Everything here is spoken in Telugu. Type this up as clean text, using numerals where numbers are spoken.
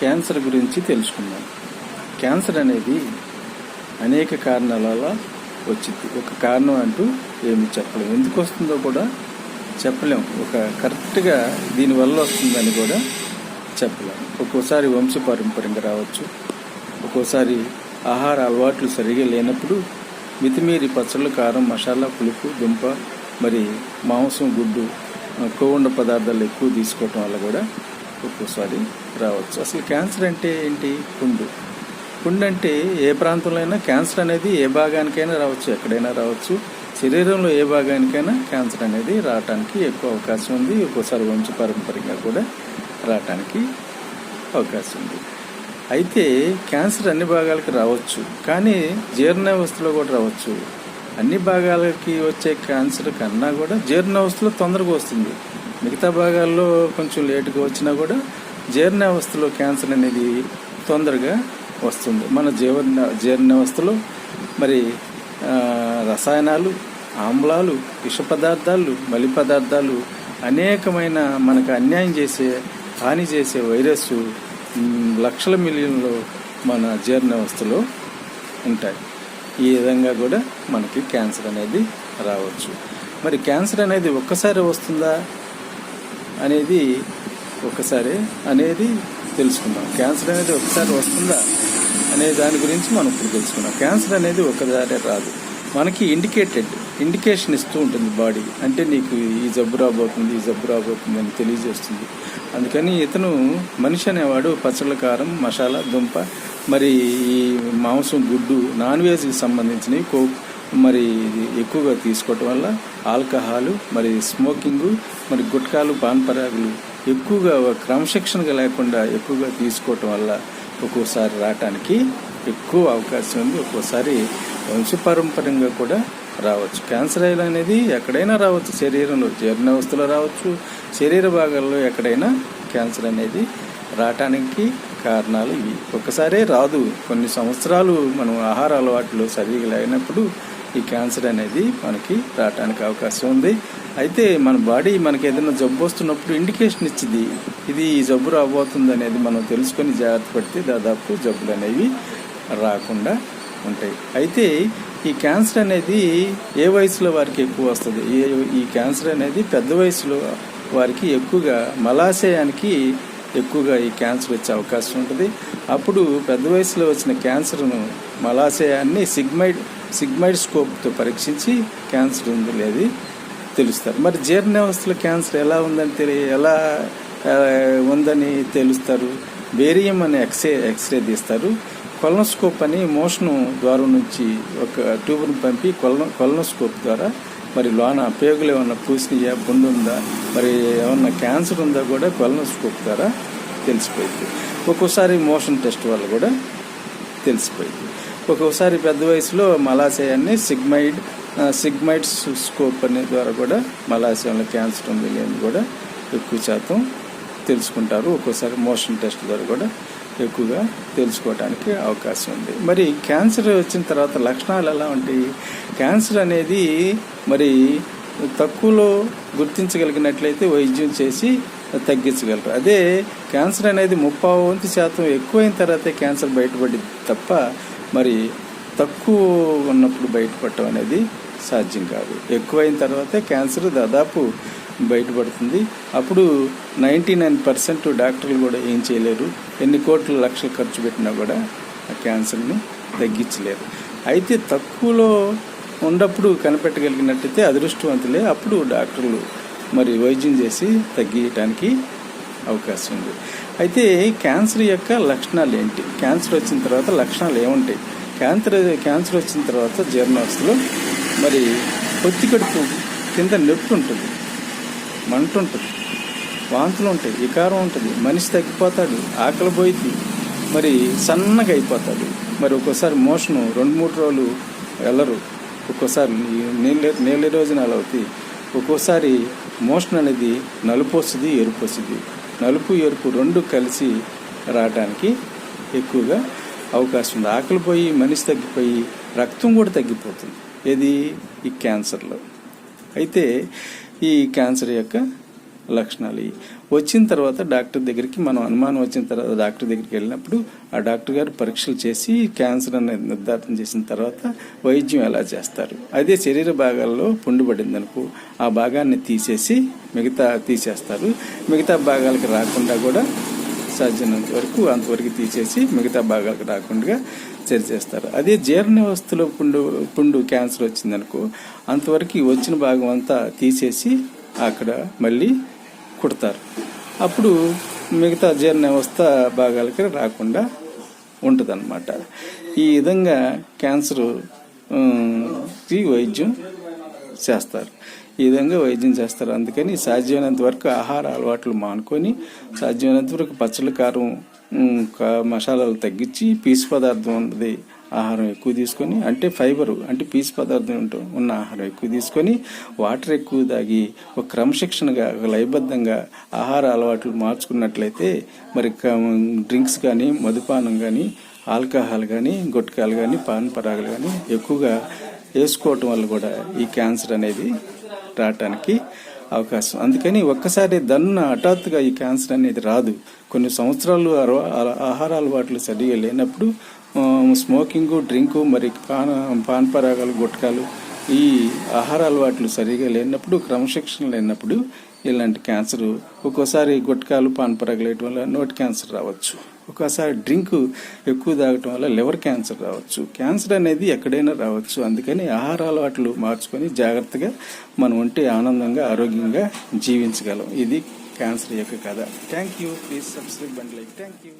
క్యాన్సర్ గురించి తెలుసుకుందాం. క్యాన్సర్ అనేది అనేక కారణాల వల్ల వచ్చింది. ఒక కారణం అంటూ ఏమి చెప్పలేము, ఎందుకు వస్తుందో కూడా చెప్పలేము, ఒక కరెక్ట్గా దీనివల్ల వస్తుందని కూడా చెప్పలేము. ఒక్కోసారి వంశపారంపర్యంగా రావచ్చు, ఒక్కోసారి ఆహార అలవాట్లు సరిగా లేనప్పుడు మితిమీరి పచ్చళ్ళు, కారం, మసాలా, పులుపు, దుంప, మరి మాంసం, గుడ్డు, కొవ్వుండ పదార్థాలు ఎక్కువ తీసుకోవటం వల్ల కూడా ఒక్కోసారి రావచ్చు. అసలు క్యాన్సర్ అంటే ఏంటి? పుండు అంటే ఏ ప్రాంతంలో అయినా క్యాన్సర్ అనేది ఏ భాగానికైనా రావచ్చు, ఎక్కడైనా రావచ్చు. శరీరంలో ఏ భాగానికైనా క్యాన్సర్ అనేది రావడానికి ఎక్కువ అవకాశం ఉంది. ఒక్కోసారి వంశపారంపర్యంగా కూడా రావడానికి అవకాశం ఉంది. అయితే క్యాన్సర్ అన్ని భాగాలకి రావచ్చు, కానీ జీర్ణ వ్యవస్థలో కూడా రావచ్చు. అన్ని భాగాలకి వచ్చే క్యాన్సర్ కన్నా కూడా జీర్ణ వ్యవస్థలో తొందరగా వస్తుంది. మిగతా భాగాల్లో కొంచెం లేటుగా వచ్చినా కూడా జీర్ణ వ్యవస్థలో క్యాన్సర్ అనేది తొందరగా వస్తుంది. మన జీర్ణ వ్యవస్థలో మరి రసాయనాలు, ఆమ్లాలు, విష పదార్థాలు, మలి పదార్థాలు, అనేకమైన మనకు అన్యాయం చేసే, హాని చేసే వైరస్ లక్షల మిలియన్లు మన జీర్ణ వ్యవస్థలో ఉంటాయి. ఈ విధంగా కూడా మనకి క్యాన్సర్ అనేది రావచ్చు. మరి క్యాన్సర్ అనేది ఒక్కసారి వస్తుందా అనేది తెలుసుకుందాం. క్యాన్సర్ అనేది ఒకసారి వస్తుందా అనే దాని గురించి మనం ఇప్పుడు తెలుసుకున్నాం. క్యాన్సర్ అనేది ఒకసారి రాదు, మనకి ఇండికేషన్ ఇస్తూ ఉంటుంది బాడీ. అంటే నీకు ఈ జబ్బు రాబోతుంది అని తెలియజేస్తుంది. అందుకని ఇతను మనిషి అనేవాడు పచ్చళ్ళ, కారం, మసాలా, దుంప, మరి ఈ మాంసం, గుడ్డు, నాన్ వెజ్కి సంబంధించినవి మరి ఎక్కువగా తీసుకోవటం వల్ల, ఆల్కహాలు, మరి స్మోకింగు, మరి గుట్కాలు, పాన్పరాగులు ఎక్కువగా క్రమశిక్షణగా లేకుండా ఎక్కువగా తీసుకోవటం వల్ల ఒక్కోసారి రావటానికి ఎక్కువ అవకాశం ఉంది. ఒక్కోసారి వంశపారంపర్యంగా కూడా రావచ్చు. క్యాన్సర్ అనేది ఎక్కడైనా రావచ్చు. శరీరంలో జీర్ణ వ్యవస్థలో రావచ్చు, శరీర భాగాల్లో ఎక్కడైనా క్యాన్సర్ అనేది రావటానికి కారణాలు ఇవి. ఒక్కసారే రాదు, కొన్ని సంవత్సరాలు మనం ఆహార అలవాట్లు సరిగా లేనప్పుడు ఈ క్యాన్సర్ అనేది మనకి రావటానికి అవకాశం ఉంది. అయితే మన బాడీ మనకి ఏదైనా జబ్బు వస్తున్నప్పుడు ఇండికేషన్ ఇచ్చింది, ఇది ఈ జబ్బు రాబోతుంది అనేది మనం తెలుసుకొని జాగ్రత్త పడితే దాదాపు జబ్బులు అనేవి రాకుండా ఉంటాయి. అయితే ఈ క్యాన్సర్ అనేది ఏ వయసులో వారికి ఎక్కువ వస్తుంది? ఈ క్యాన్సర్ అనేది పెద్ద వయసులో వారికి ఎక్కువగా మలాశయానికి ఎక్కువగా ఈ క్యాన్సర్ వచ్చే అవకాశం ఉంటుంది. అప్పుడు పెద్ద వయసులో వచ్చిన క్యాన్సర్ను మలాశయాన్ని సిగ్మైడ్ స్కోప్తో పరీక్షించి క్యాన్సర్ ఉందో లేది తెలుస్తారు. మరి జీర్ణ వ్యవస్థలో క్యాన్సర్ ఎలా ఉందని తెలుస్తారు? బేరియం అనే ఎక్స్రే తీస్తారు. కొలనోస్కోప్ అని మోషన్ ద్వారం నుంచి ఒక ట్యూబ్ను పంపి కొలనోస్కోప్ ద్వారా మరి లోన పేగులు ఏమన్నా పూసినయా, పుండు ఉందా, మరి ఏమన్నా క్యాన్సర్ ఉందా కూడా కొలనోస్కోప్ ద్వారా తెలిసిపోయింది. ఒక్కోసారి మోషన్ టెస్ట్ వల్ల కూడా తెలిసిపోయింది. ఒక్కోసారి పెద్ద వయసులో మలాశయాన్ని సిగ్మైడ్ స్కోప్ అనే ద్వారా కూడా మలాశయంలో క్యాన్సర్ ఉంది లేని కూడా ఎక్కువ శాతం తెలుసుకుంటారు. ఒక్కోసారి మోషన్ టెస్ట్ ద్వారా కూడా ఎక్కువగా తెలుసుకోవడానికి అవకాశం ఉంది. మరి క్యాన్సర్ వచ్చిన తర్వాత లక్షణాలు ఎలా ఉంటాయి? క్యాన్సర్ అనేది మరి తక్కువలో గుర్తించగలిగినట్లయితే వైద్యం చేసి తగ్గించగలరు. అదే క్యాన్సర్ అనేది 30% ఎక్కువైన తర్వాతే క్యాన్సర్ బయటపడింది తప్ప మరి తక్కువ ఉన్నప్పుడు బయటపడటం అనేది సాధ్యం కాదు. ఎక్కువైన తర్వాతే క్యాన్సర్ దాదాపు బయటపడుతుంది. అప్పుడు 99% డాక్టర్లు కూడా ఏం చేయలేరు. ఎన్ని కోట్ల లక్షలు ఖర్చు పెట్టినా కూడా ఆ క్యాన్సర్ని తగ్గించలేరు. అయితే తక్కువలో ఉన్నప్పుడు కనిపెట్టగలిగినట్టయితే అదృష్టవంతులే. అప్పుడు డాక్టర్లు మరి వైద్యం చేసి తగ్గించడానికి అవకాశం ఉంది. అయితే క్యాన్సర్ యొక్క లక్షణాలు ఏంటి? క్యాన్సర్ వచ్చిన తర్వాత లక్షణాలు ఏముంటాయి? క్యాన్సర్ వచ్చిన తర్వాత జీర్ణవ్యవస్థలో మరి పొత్తి కడుపు కింద నొప్పి ఉంటుంది, మంట ఉంటుంది, వాంతులు ఉంటాయి, వికారం ఉంటుంది, మనిషి తగ్గిపోతాడు, ఆకలి పోయింది, మరి సన్నగా అయిపోతాడు. మరి ఒక్కోసారి మోషను 2-3 రోజులు వెళ్ళరు. ఒక్కోసారి నీళ్ళ రోజునాలు అవుతాయి. ఒక్కోసారి మోషన్ అనేది నలుపు వస్తుంది, ఎరుపు వస్తుంది. నలుపు, ఎరుపు 2 కలిసి రావడానికి ఎక్కువగా అవకాశం ఉంది. ఆకలి పోయి మనిషి తగ్గిపోయి రక్తం కూడా తగ్గిపోతుంది. ఏది? ఈ క్యాన్సర్లో. అయితే ఈ క్యాన్సర్ యొక్క లక్షణాలు. వచ్చిన తర్వాత డాక్టర్ దగ్గరికి మనం అనుమానం వచ్చిన తర్వాత డాక్టర్ దగ్గరికి వెళ్ళినప్పుడు ఆ డాక్టర్ గారు పరీక్షలు చేసి క్యాన్సర్ అనేది నిర్ధారణ చేసిన తర్వాత వైద్యం ఎలా చేస్తారు. అదే శరీర భాగాల్లో పుండు పడింది అనుకో, ఆ భాగాన్ని తీసేసి తీసేస్తారు. మిగతా భాగాలకి రాకుండా కూడా సాధ్యమైనంత వరకు అంతవరకు తీసేసి మిగతా భాగాలకు రాకుండా చేస్తారు. అదే జీర్ణ వ్యవస్థలో పుండు క్యాన్సర్ వచ్చిందనుకో, అంతవరకు వచ్చిన భాగం అంతా తీసేసి అక్కడ మళ్ళీ కుడతారు. అప్పుడు మిగతా జీర్ణ వ్యవస్థ భాగాలకి రాకుండా ఉంటుందన్నమాట. ఈ విధంగా క్యాన్సర్ వైద్యం చేస్తారు. ఈ విధంగా వైద్యం చేస్తారు. అందుకని సాధ్యమైనంత వరకు ఆహార అలవాట్లు మానుకొని సాధ్యమైనంత వరకు పచ్చళ్ళ కారం మసాలాలు తగ్గించి పీచు పదార్థం ఉన్నది ఆహారం ఎక్కువ తీసుకొని, అంటే ఫైబరు అంటే పీచు పదార్థం ఉన్న ఆహారం ఎక్కువ తీసుకొని వాటర్ ఎక్కువ తాగి ఒక క్రమశిక్షణగా ఒక లయబద్ధంగా ఆహార అలవాట్లు మార్చుకున్నట్లయితే మరి డ్రింక్స్ కానీ మధుపానం కానీ ఆల్కహాల్ కానీ గుట్కాలు కానీ పాన్ పరాగులు కానీ ఎక్కువగా వేసుకోవటం వల్ల కూడా ఈ క్యాన్సర్ అనేది రావటానికి అవకాశం. అందుకని ఒక్కసారి హఠాత్తుగా ఈ క్యాన్సర్ అనేది రాదు. కొన్ని సంవత్సరాలు ఆహార అలవాట్లు సరిగా లేనప్పుడు స్మోకింగ్, డ్రింకు, మరి పాన్ పరాగాలు, గుట్కాలు ఈ ఆహార అలవాట్లు సరిగా లేనప్పుడు, క్రమశిక్షణ లేనప్పుడు ఇలాంటి క్యాన్సర్ ఒక్కోసారి గుట్కాలు పాన్ పరాగాలు వేయటం వల్ల నోటి క్యాన్సర్ రావచ్చు. ఒక్కోసారి డ్రింక్ ఎక్కువ తాగటం వల్ల లివర్ క్యాన్సర్ రావచ్చు. క్యాన్సర్ అనేది ఎక్కడైనా రావచ్చు. అందుకని ఆహార అలవాట్లు మార్చుకొని జాగ్రత్తగా మనం ఉంటే ఆనందంగా ఆరోగ్యంగా జీవించగలం. ఇది క్యాన్సర్ యొక్క కథ. Thank you. Please subscribe and like. Thank you.